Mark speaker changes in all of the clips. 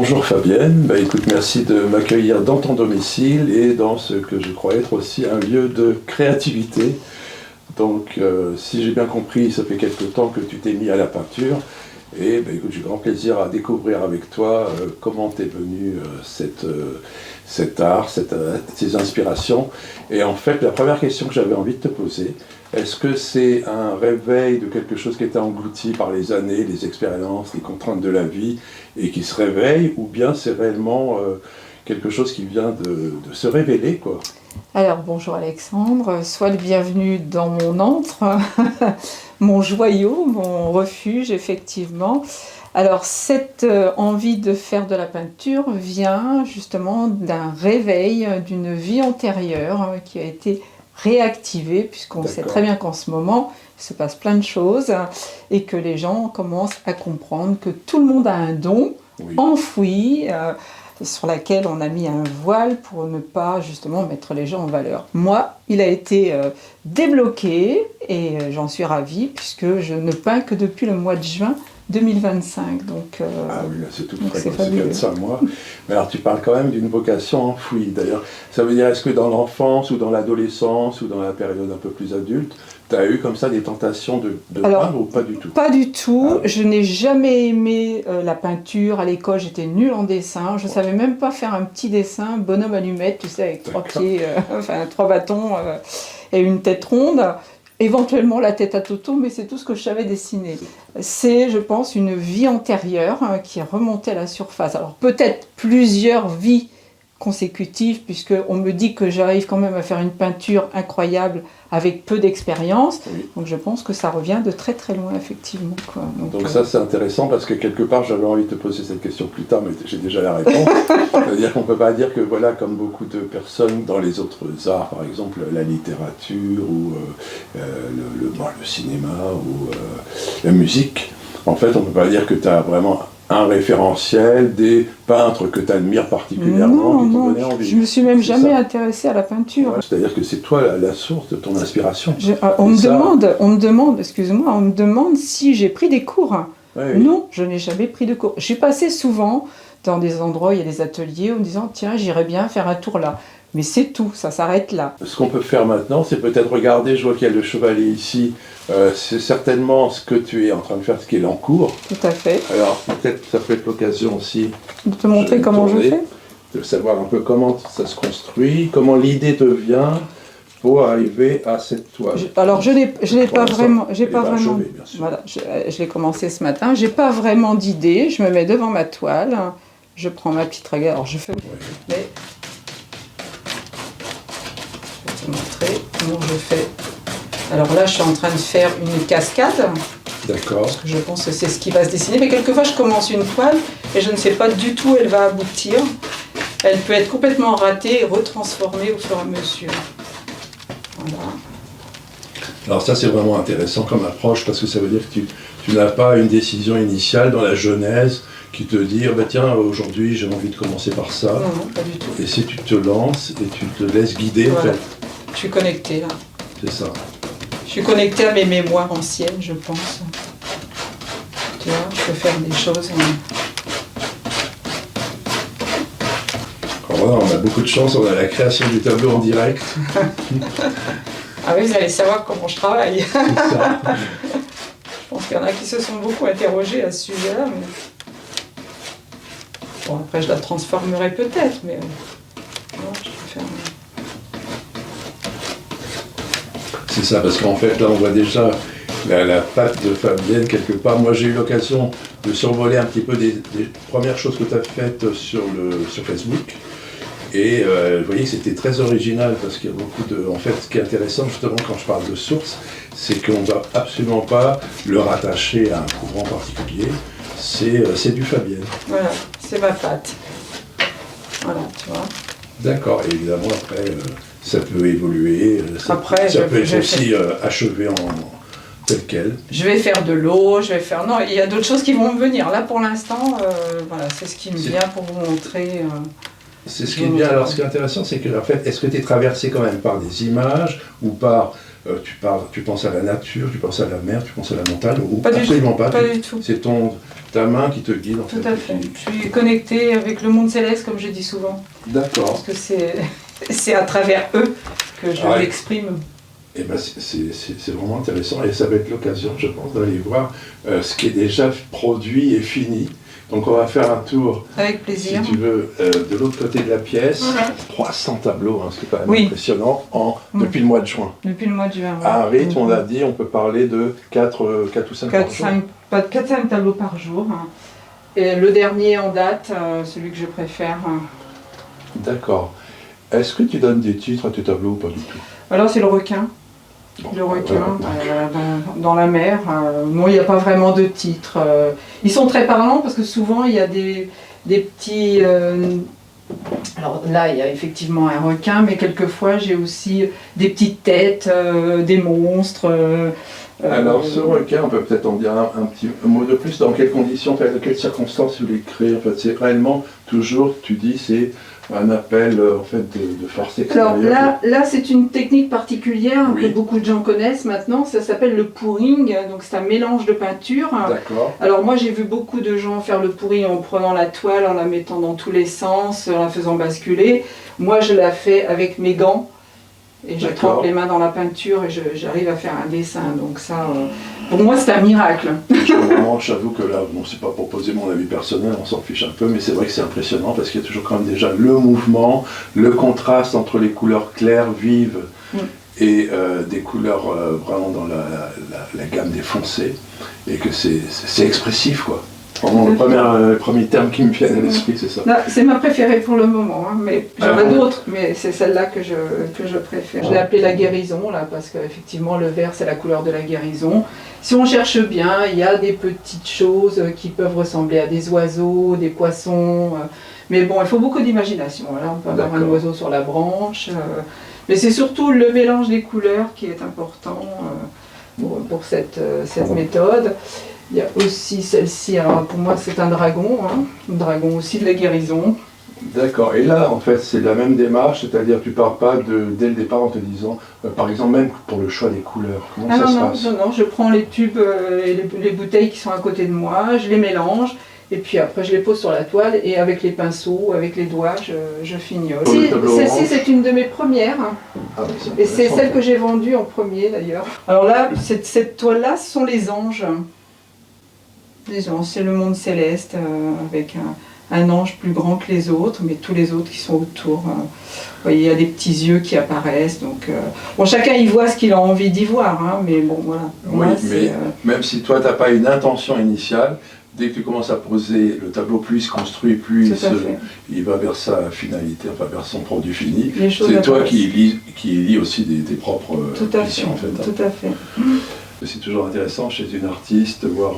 Speaker 1: Bonjour Fabienne, écoute, merci de m'accueillir dans ton domicile et dans ce que je crois être aussi un lieu de créativité. Donc si j'ai bien compris, ça fait quelque temps que tu t'es mis à la peinture et écoute, j'ai grand plaisir à découvrir avec toi comment t'es venu cet art, ces inspirations. Et en fait, la première question que j'avais envie de te poser, est-ce que c'est un réveil de quelque chose qui était englouti par les années, les expériences, les contraintes de la vie et qui se réveille, ou bien c'est réellement quelque chose qui vient de se révéler, quoi?
Speaker 2: Alors bonjour Alexandre, sois le bienvenu dans mon antre, mon joyau, mon refuge effectivement. Alors cette envie de faire de la peinture vient justement d'un réveil d'une vie antérieure qui a été réactivée, puisqu'on sait très bien qu'en ce moment il se passe plein de choses et que les gens commencent à comprendre que tout le monde a un don enfoui, sur laquelle on a mis un voile pour ne pas justement mettre les gens en valeur. Moi, il a été débloqué et j'en suis ravie puisque je ne peins que depuis le mois de juin 2025. Donc,
Speaker 1: ah oui, là c'est tout frais, c'est 4-5 mois. Mais alors tu parles quand même d'une vocation enfouie. D'ailleurs, ça veut dire, est-ce que dans l'enfance ou dans l'adolescence ou dans la période un peu plus adulte, tu as eu comme ça des tentations de peindre ou pas du tout?
Speaker 2: Pas du tout. Je n'ai jamais aimé la peinture. À l'école, j'étais nulle en dessin. Je ne savais même pas faire un petit dessin, bonhomme allumette, tu sais, avec 3 pieds, enfin 3 bâtons et une tête ronde. Éventuellement la tête à Toto, mais c'est tout ce que je savais dessiner. C'est, je pense, une vie antérieure qui est remontée à la surface. Alors peut-être plusieurs vies consécutives, puisqu'on me dit que j'arrive quand même à faire une peinture incroyable avec peu d'expérience. Oui. Donc je pense que ça revient de très très loin, effectivement, quoi.
Speaker 1: Donc ça c'est intéressant parce que quelque part j'avais envie de te poser cette question plus tard, mais j'ai déjà la réponse. C'est-à-dire qu'on ne peut pas dire que voilà, comme beaucoup de personnes dans les autres arts, par exemple la littérature ou le cinéma ou la musique, en fait on ne peut pas dire que tu as vraiment un référentiel, des peintres que tu admires particulièrement, qui t'ont donné envie.
Speaker 2: Je me suis même jamais intéressée à la peinture.
Speaker 1: Ouais, c'est-à-dire que c'est toi la source de ton inspiration.
Speaker 2: On me demande, excuse-moi, on me demande si j'ai pris des cours. Oui. Non, je n'ai jamais pris de cours. J'ai passé souvent dans des endroits où il y a des ateliers en me disant tiens, j'irais bien faire un tour là. Mais c'est tout, ça s'arrête là.
Speaker 1: Ce qu'on peut faire maintenant, c'est peut-être regarder, je vois qu'il y a le chevalier ici, c'est certainement ce que tu es en train de faire, ce qui est l'encours.
Speaker 2: Tout à fait.
Speaker 1: Alors peut-être ça peut être l'occasion aussi
Speaker 2: de te montrer comment je fais.
Speaker 1: De savoir un peu comment ça se construit, comment l'idée te vient pour arriver à cette toile.
Speaker 2: Alors je n'ai pas vraiment, voilà, je l'ai commencé ce matin, j'ai pas vraiment d'idée, je me mets devant ma toile, je prends ma petite règle, alors je fais... Mais... montrer comment je fais. Alors là, je suis en train de faire une cascade.
Speaker 1: D'accord.
Speaker 2: Parce que je pense que c'est ce qui va se dessiner. Mais quelquefois, je commence une toile et je ne sais pas du tout où elle va aboutir. Elle peut être complètement ratée et retransformée au fur et à mesure. Voilà.
Speaker 1: Alors ça, c'est vraiment intéressant comme approche parce que ça veut dire que tu n'as pas une décision initiale dans la genèse qui te dit tiens, aujourd'hui j'ai envie de commencer par ça.
Speaker 2: Non, pas du tout.
Speaker 1: Et si tu te lances et tu te laisses guider,
Speaker 2: voilà.
Speaker 1: En fait.
Speaker 2: Je suis connectée là.
Speaker 1: C'est ça.
Speaker 2: Je suis connectée à mes mémoires anciennes, je pense. Tu vois, je peux faire des choses.
Speaker 1: Alors voilà, on a beaucoup de chance, on a la création du tableau en direct.
Speaker 2: Ah oui, vous allez savoir comment je travaille. C'est ça. Je pense qu'il y en a qui se sont beaucoup interrogés à ce sujet-là. Mais... Bon, après, je la transformerai peut-être, mais... Non, je peux faire...
Speaker 1: C'est ça, parce qu'en fait, là, on voit déjà la patte de Fabienne quelque part. Moi, j'ai eu l'occasion de survoler un petit peu des premières choses que tu as faites sur Facebook. Et vous voyez que c'était très original, parce qu'il y a beaucoup de... En fait, ce qui est intéressant, justement, quand je parle de source, c'est qu'on ne va absolument pas le rattacher à un courant particulier. C'est du Fabienne.
Speaker 2: Voilà, c'est ma patte. Voilà, tu vois.
Speaker 1: D'accord, et évidemment, après, ça peut évoluer, ça peut être aussi achevé en tel quel.
Speaker 2: Je vais faire de l'eau, je vais faire... Non, il y a d'autres choses qui vont me venir. Là, pour l'instant, voilà, c'est ce qui me vient pour vous montrer...
Speaker 1: C'est ce qui est bien. Alors, ce qui est intéressant, c'est que, en fait, est-ce que tu es traversé quand même par des images ou par tu penses à la nature, tu penses à la mer, tu penses à la montagne, ou
Speaker 2: Pas du
Speaker 1: absolument
Speaker 2: tout,
Speaker 1: pas.
Speaker 2: pas du tout.
Speaker 1: C'est ta main qui te guide en fait.
Speaker 2: Tout à fait. Je suis connectée avec le monde céleste, comme je dis souvent.
Speaker 1: D'accord.
Speaker 2: Parce que c'est à travers eux que je m'exprime.
Speaker 1: Eh ben, c'est vraiment intéressant et ça va être l'occasion, je pense, d'aller voir ce qui est déjà produit et fini. Donc on va faire un tour,
Speaker 2: avec plaisir,
Speaker 1: si tu veux, de l'autre côté de la pièce.
Speaker 2: Ouais.
Speaker 1: 300 tableaux, hein, ce qui est quand même impressionnant, depuis le mois de juin.
Speaker 2: Depuis le mois de juin.
Speaker 1: À un rythme, on a dit, on peut parler de 4 ou 5 par jour.
Speaker 2: 4-5 tableaux par jour. Et le dernier en date, celui que je préfère.
Speaker 1: D'accord. Est-ce que tu donnes des titres à tes tableaux ou pas du tout?
Speaker 2: Alors c'est le requin. Le requin dans la mer. Non, il n'y a pas vraiment de titre. Ils sont très parlants parce que souvent il y a des petits... alors là, il y a effectivement un requin, mais quelquefois j'ai aussi des petites têtes, des monstres.
Speaker 1: Alors ce requin, on peut peut-être en dire un mot de plus. Dans quelles conditions, dans quelles circonstances vous les créez? En fait, c'est réellement toujours, tu dis, c'est un appel en fait de force extérieure.
Speaker 2: Alors là c'est une technique particulière que beaucoup de gens connaissent maintenant, ça s'appelle le pouring, donc c'est un mélange de peinture.
Speaker 1: D'accord.
Speaker 2: Alors moi j'ai vu beaucoup de gens faire le pouring en prenant la toile, en la mettant dans tous les sens, en la faisant basculer. Moi je la fais avec mes gants et je trempe les mains dans la peinture et j'arrive à faire un dessin, donc ça pour moi c'est un miracle.
Speaker 1: J'avoue que là, bon, c'est pas pour poser mon avis personnel, on s'en fiche un peu, mais c'est vrai que c'est impressionnant parce qu'il y a toujours quand même déjà le mouvement, le contraste entre les couleurs claires, vives et des couleurs vraiment dans la gamme des foncés, et que c'est expressif quoi. Vraiment, le premier terme qui me vient à l'esprit, c'est ça.
Speaker 2: C'est ma préférée pour le moment, hein, mais j'en ai d'autres, mais c'est celle-là que je préfère. Je l'ai appelée la guérison, là, parce qu'effectivement, le vert, c'est la couleur de la guérison. Si on cherche bien, il y a des petites choses qui peuvent ressembler à des oiseaux, des poissons, mais bon, il faut beaucoup d'imagination. Là, on peut avoir un oiseau sur la branche, mais c'est surtout le mélange des couleurs qui est important pour cette méthode. Il y a aussi celle-ci, alors pour moi c'est un dragon aussi de la guérison.
Speaker 1: D'accord, et là en fait c'est la même démarche, c'est-à-dire tu pars pas dès le départ en te disant, par exemple même pour le choix des couleurs, comment ça se passe?
Speaker 2: Non, je prends les tubes et les bouteilles qui sont à côté de moi, je les mélange, et puis après je les pose sur la toile et avec les pinceaux, avec les doigts, je fignole. Celle-ci c'est une de mes premières, et c'est celle que j'ai vendue en premier d'ailleurs. Alors là, cette toile-là, ce sont les anges. C'est le monde céleste avec un ange plus grand que les autres, mais tous les autres qui sont autour. Vous voyez, il y a des petits yeux qui apparaissent. Donc, bon, chacun y voit ce qu'il a envie d'y voir, hein, mais bon, voilà.
Speaker 1: Oui, mais même si toi, tu n'as pas une intention initiale, dès que tu commences à poser, le tableau plus il se construit, plus il va vers sa finalité, enfin vers son produit fini. C'est toi qui lis aussi tes propres visions, en fait.
Speaker 2: Tout à fait.
Speaker 1: C'est toujours intéressant chez une artiste de voir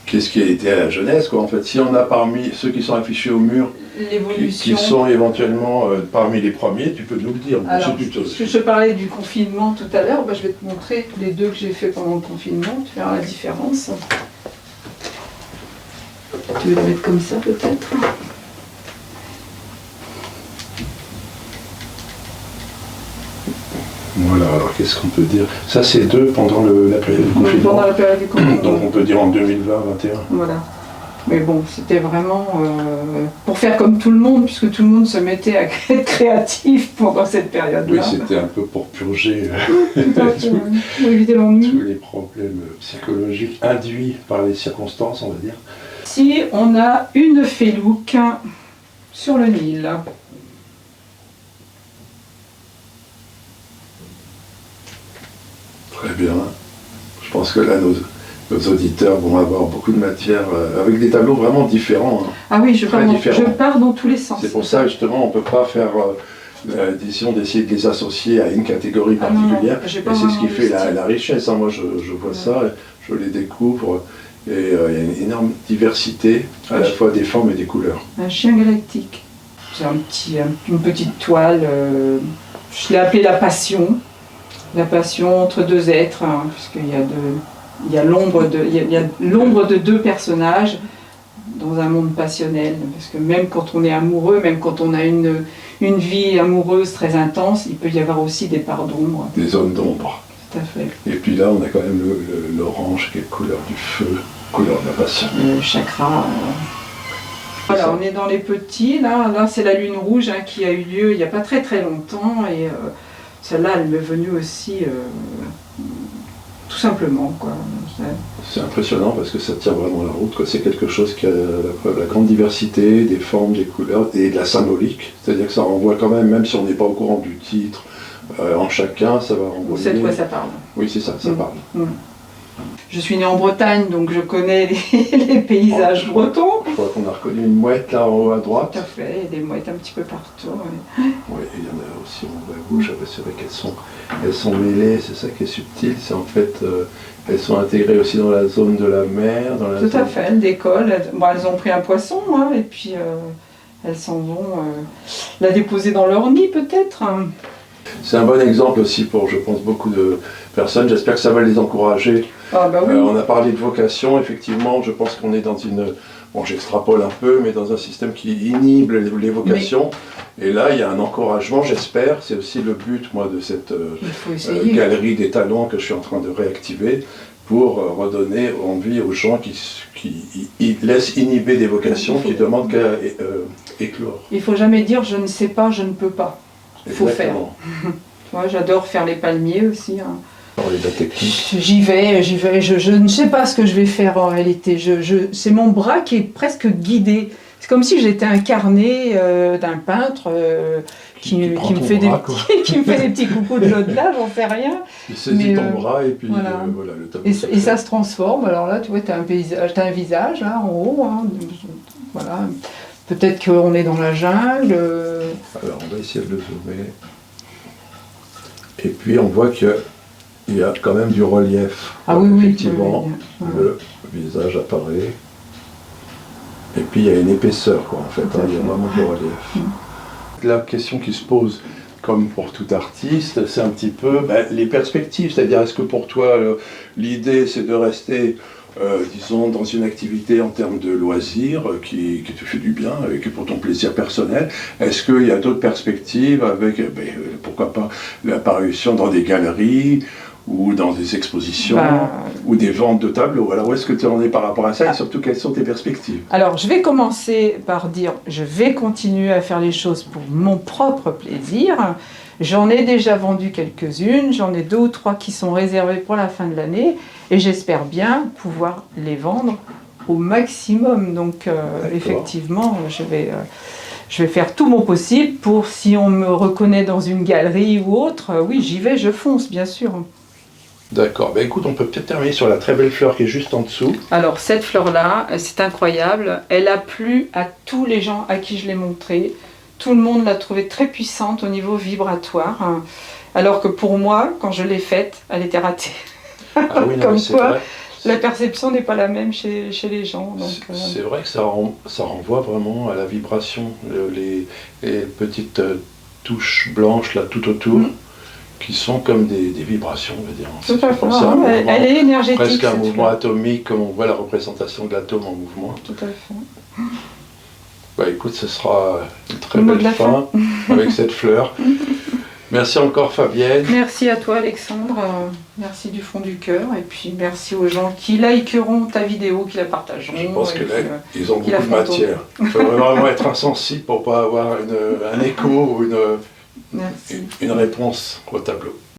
Speaker 1: qu'est-ce qui a été à la jeunesse, quoi. En fait, si on a parmi ceux qui sont affichés au mur, qui sont éventuellement parmi les premiers, tu peux nous le dire.
Speaker 2: Alors, je parlais du confinement tout à l'heure, je vais te montrer les deux que j'ai fait pendant le confinement, tu verras la différence. Tu veux le mettre comme ça peut-être?
Speaker 1: Voilà, alors qu'est-ce qu'on peut dire? Ça, c'est deux pendant la période du confinement.
Speaker 2: Pendant la période du confinement.
Speaker 1: Donc on peut dire en 2020-2021.
Speaker 2: Voilà. Mais bon, c'était vraiment pour faire comme tout le monde, puisque tout le monde se mettait à être créatif pendant cette période-là.
Speaker 1: Oui, c'était un peu pour purger
Speaker 2: pour éviter l'ennui.
Speaker 1: Tous les problèmes psychologiques induits par les circonstances, on va dire.
Speaker 2: Ici, on a une Felouque sur le Nil.
Speaker 1: Très bien. Je pense que là, nos auditeurs vont avoir beaucoup de matière, avec des tableaux vraiment différents. Hein.
Speaker 2: Ah oui, je pars dans tous les sens.
Speaker 1: C'est pour ça, justement, on ne peut pas faire l'addition d'essayer de les associer à une catégorie particulière. Et c'est ce qui fait la richesse. Hein. Moi, je vois ça, je les découvre, et il y a une énorme diversité, à la fois des formes et des couleurs.
Speaker 2: Un chien galactique. C'est une petite toile, je l'ai appelée la passion. La passion entre deux êtres, hein, puisqu'il y a l'ombre de deux personnages dans un monde passionnel. Parce que même quand on est amoureux, même quand on a une vie amoureuse très intense, il peut y avoir aussi des parts d'ombre.
Speaker 1: Des zones d'ombre.
Speaker 2: Tout à fait.
Speaker 1: Et puis là, on a quand même l'orange qui est couleur du feu, couleur de la passion.
Speaker 2: Le chakra. Voilà, on est dans les petits. Là c'est la lune rouge qui a eu lieu il n'y a pas très très longtemps. Et celle-là, elle m'est venue aussi tout simplement, quoi.
Speaker 1: C'est impressionnant parce que ça tient vraiment la route, quoi. C'est quelque chose qui a la grande diversité des formes, des couleurs et de la symbolique. C'est-à-dire que ça renvoie quand même si on n'est pas au courant du titre, en chacun, ça va renvoyer...
Speaker 2: Vous savez de quoi ça parle.
Speaker 1: Oui, c'est ça, ça parle.
Speaker 2: Je suis née en Bretagne, donc je connais les paysages bretons.
Speaker 1: Je crois qu'on a reconnu une mouette là en haut à droite.
Speaker 2: Tout à fait, il y a des mouettes un petit peu partout.
Speaker 1: Oui, et il y en a aussi en haut à gauche. C'est vrai qu'elles sont mêlées, c'est ça qui est subtil. C'est en fait, elles sont intégrées aussi dans la zone de la mer.
Speaker 2: Tout à fait, elles décollent. Elles ont pris un poisson, et puis elles s'en vont la déposer dans leur nid peut-être.
Speaker 1: C'est un bon exemple aussi pour, je pense, beaucoup de personnes. J'espère que ça va les encourager.
Speaker 2: Ah bah oui.
Speaker 1: On a parlé de vocation, effectivement, je pense qu'on est dans une... Bon, j'extrapole un peu, mais dans un système qui inhibe les vocations. Et là, il y a un encouragement, j'espère. C'est aussi le but, moi, de cette galerie des talents que je suis en train de réactiver pour redonner envie aux gens qui laissent inhiber des vocations, qui demandent qu'à éclore.
Speaker 2: Il ne faut jamais dire « je ne sais pas, je ne peux pas ». Il faut faire. Moi, j'adore faire les palmiers aussi. J'y vais, je ne sais pas ce que je vais faire en réalité. C'est mon bras qui est presque guidé. C'est comme si j'étais incarné d'un peintre qui me fait des petits coucous de l'au-delà, j'en sais rien.
Speaker 1: Il saisit ton bras et puis
Speaker 2: voilà.
Speaker 1: Voilà, le tableau.
Speaker 2: Et ça se transforme. Alors là, tu vois, tu as un visage là en haut. Voilà. Peut-être qu'on est dans la jungle.
Speaker 1: Alors, on va essayer de le zoomer. Et puis, on voit qu'il y a quand même du relief.
Speaker 2: Ah oui,
Speaker 1: effectivement, le visage apparaît. Et puis, il y a une épaisseur, quoi, en fait. Il y a vraiment du relief. La question qui se pose, comme pour tout artiste, c'est un petit peu les perspectives. C'est-à-dire, est-ce que pour toi, l'idée, c'est de rester... disons, dans une activité en termes de loisirs qui te fait du bien et qui est pour ton plaisir personnel. Est-ce qu'il y a d'autres perspectives avec, pourquoi pas, l'apparition dans des galeries ou dans des expositions ou des ventes de tableaux? Alors où est-ce que tu en es par rapport à ça et surtout quelles sont tes perspectives?
Speaker 2: Alors je vais commencer par dire, je vais continuer à faire les choses pour mon propre plaisir. J'en ai déjà vendu quelques-unes, j'en ai 2 ou 3 qui sont réservées pour la fin de l'année et j'espère bien pouvoir les vendre au maximum. Donc effectivement, je vais faire tout mon possible pour, si on me reconnaît dans une galerie ou autre, oui, j'y vais, je fonce, bien sûr.
Speaker 1: D'accord, écoute, on peut peut-être terminer sur la très belle fleur qui est juste en dessous.
Speaker 2: Alors cette fleur-là, c'est incroyable, elle a plu à tous les gens à qui je l'ai montrée. Tout le monde l'a trouvée très puissante au niveau vibratoire, alors que pour moi, quand je l'ai faite, elle était ratée.
Speaker 1: Ah oui, non,
Speaker 2: comme quoi,
Speaker 1: vrai.
Speaker 2: La perception n'est pas la même chez les gens.
Speaker 1: C'est vrai que ça renvoie vraiment à la vibration, les petites touches blanches là tout autour, qui sont comme des vibrations, on va dire.
Speaker 2: Tout à fait. Elle est énergétique.
Speaker 1: Presque un mouvement atomique, comme on voit la représentation de l'atome en mouvement.
Speaker 2: Tout à fait.
Speaker 1: Écoute, ce sera une très belle fin avec cette fleur. Merci encore Fabienne.
Speaker 2: Merci à toi Alexandre, merci du fond du cœur et puis merci aux gens qui likeront ta vidéo, qui la partageront.
Speaker 1: Je pense que là, ils ont beaucoup de matière. Il faut vraiment être insensible pour ne pas avoir un écho ou une réponse au tableau.